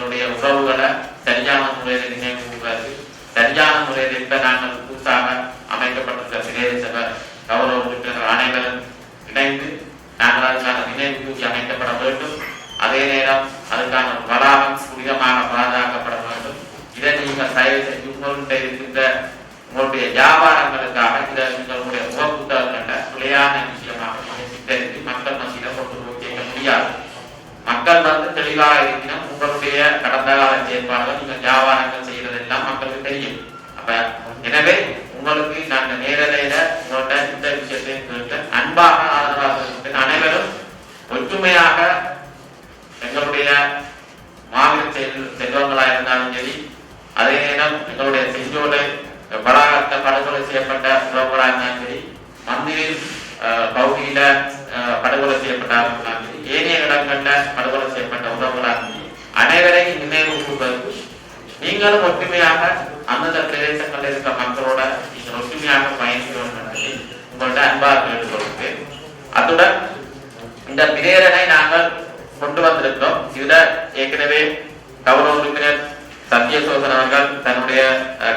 எங்களுடைய உறவுகளை சரியான முறையில் நினைவு கூறுவது, சரியான முறையில் இப்ப நாங்கள் புதுசாக அமைக்கப்பட்டிருக்கிற பிரதேச சபை கௌரவ உறுப்பினர்கள் அனைவரும் இணைந்து நாங்கள் அதுக்கான நினைவு கூறி அமைக்கப்பட வேண்டும். அதே நேரம் அதுக்கான வளாகம் புனிதமாக பாதுகாக்கப்பட வேண்டும். இதை நீங்கள் தயவு செஞ்சு உங்களுடைய இருக்கின்ற உங்களுடைய வியாபாரங்களுக்காக இதை உங்களுடைய முகப்புத்தகங்களை பிழையான விஷயமாக சித்தரித்து மக்கள் மத்தியில் கொண்டு போய் கேட்க முடியாது. மக்கள் தெளிவாக இருக்கணும். உங்களுடைய கடந்த கால செயற்பாடுகள் நீங்கள் வியாபாரங்கள் செய்யறதெல்லாம் மக்களுக்கு தெரியும். அப்ப எனவே உங்களுக்கு நாங்கள் நேரலையில உங்கள்கிட்ட இந்த விஷயத்தையும் கேட்டு அன்பாக ஆதரவாக அனைவரும் ஒற்றுமையாக எங்களுடைய மாவட்ட செல்வங்களாக இருந்தாலும் சரி, அதே நேரம் எங்களுடைய செஞ்சோலை வளாகத்தை படுகொலை செய்யப்பட்ட உறவுகளாக இருந்தாலும் சரி, மந்திரில் பகுதியில படுகொலை செய்யப்பட்டாலும் சரி, ஏனைய இடங்கள்ல படுகொலை செய்யப்பட்ட உறவுகளாக அனைவரையும் நினைவு கூறுவதற்கு நீங்களும் ஒற்றுமையாக அந்தந்த பிரதேசங்களில் இருக்கிற மக்களோட நீங்கள் ஒற்றுமையாக பயணிக்கணும் என்பதை உங்கள்கிட்ட அன்பாக கேட்டுக்கொள்வது. அத்துடன் இந்த பிரேரணை நாங்கள் கொண்டு வந்திருக்கிறோம். இதுல ஏற்கனவே கௌரவ உறுப்பினர் சத்யசோதன் அவர்கள் தன்னுடைய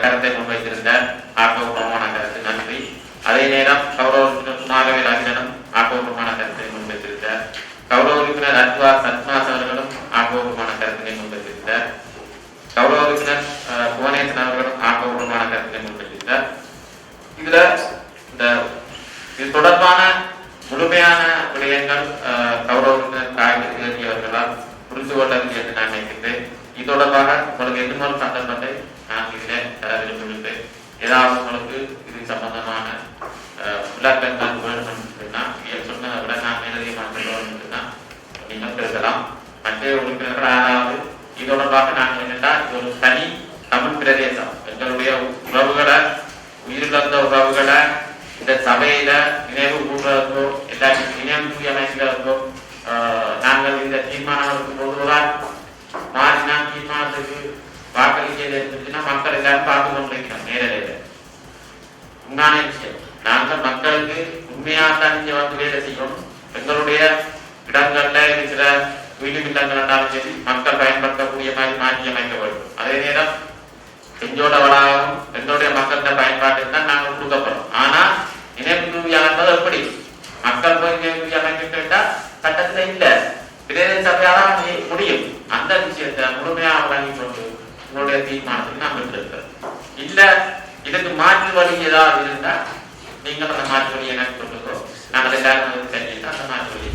கருத்தை முன்வைத்திருந்தார். ஆக்கப்பூர்வமான கருத்து நன்றி. அதே நேரம் கௌரவ உறுப்பினர் சுமாகவேல் அகிலனும் ஆக்கப்பூர்வமான கருத்தை முன்வைத்திருந்தார். கௌரவ உறுப்பினர் அத்வா சத்மாஸ் அவர்களும் ஆக்கப்பூர்வமான கருத்தினை முன்வைத்திருந்தார். கௌரவ உறுப்பினர் புவனேசன் அவர்களும் ஆக்கப்பூர்வமான கருத்தினை முன்வைத்திருந்தார். இதுல இந்த இது தொடர்பான முழுமையான விடயங்கள் கௌரவ உறுப்பினர் காய்கறி அவர்களால் புரிந்து கொள்ளது என்று நான் நினைக்கின்றேன். இது தொடர்பாக உங்களுக்கு எதிர்மறை சந்தர்ப்பத்தை நான் இதில் தர விரும்புகின்றேன். ஏதாவது உங்களுக்கு இது சம்பந்தமான விளக்கங்கள் வேண்டும் என்றுன்னா சொன்னதை விட நான் மேலதிகமாக சொல்லுவோம் என்றுன்னா நீங்கள் பேசலாம். மற்ற உறுப்பினர்கள் அதாவது இது தொடர்பாக நாங்கள் என்னென்னா இது ஒரு தனி தமிழ் பிரதேசம். எங்களுடைய உறவுகளை உயிரிழந்த உறவுகளை இந்த சபையில நினைவு கூறுவதற்கோ எல்லாத்தையும் நினைவு கூறி அமைக்கிறதற்கோ நாங்கள் இந்த தீர்மானம் பொதுவாக மாறினா தீர்மானத்துக்கு வாக்களிக்க இருந்துச்சுன்னா மக்கள் எல்லாரும் பார்த்து கொண்டிருக்கிறோம். நேரடியில் உண்மையான விஷயம் நாங்கள் மக்களுக்கு உண்மையாக நீங்க வந்து வேலை செய்யணும். எங்களுடைய இடங்கள்ல இருக்கிற வீடு இல்லங்கள் இருந்தாலும் சரி மக்கள் பயன்படுத்தக்கூடிய மாதிரி மாற்றி அமைக்க வேண்டும். அதே நேரம் செஞ்சோட வளாகம் எங்களுடைய மக்கள்கிட்ட பயன்பாட்டுக்கு தான் நாங்கள் கொடுக்கப்படும். ஆனா நினைவு அமைப்பது எப்படி மக்கள் போய் நினைவு அமைக்க கேட்டா சட்டத்துல இல்ல, பிரதேச சபையால முடியும். அந்த விஷயத்தை முழுமையாக வழங்கி கொண்டு உங்களுடைய தீர்மானத்துக்கு நாம் பெற்றிருக்கிறோம். இல்ல இதுக்கு மாற்று வழி ஏதாவது இருந்தா நீங்கள் அந்த மாற்று வழி எனக்கு கொடுக்கிறோம். நாங்கள் எல்லாரும் தெரிஞ்சுட்டு அந்த மாற்று வழி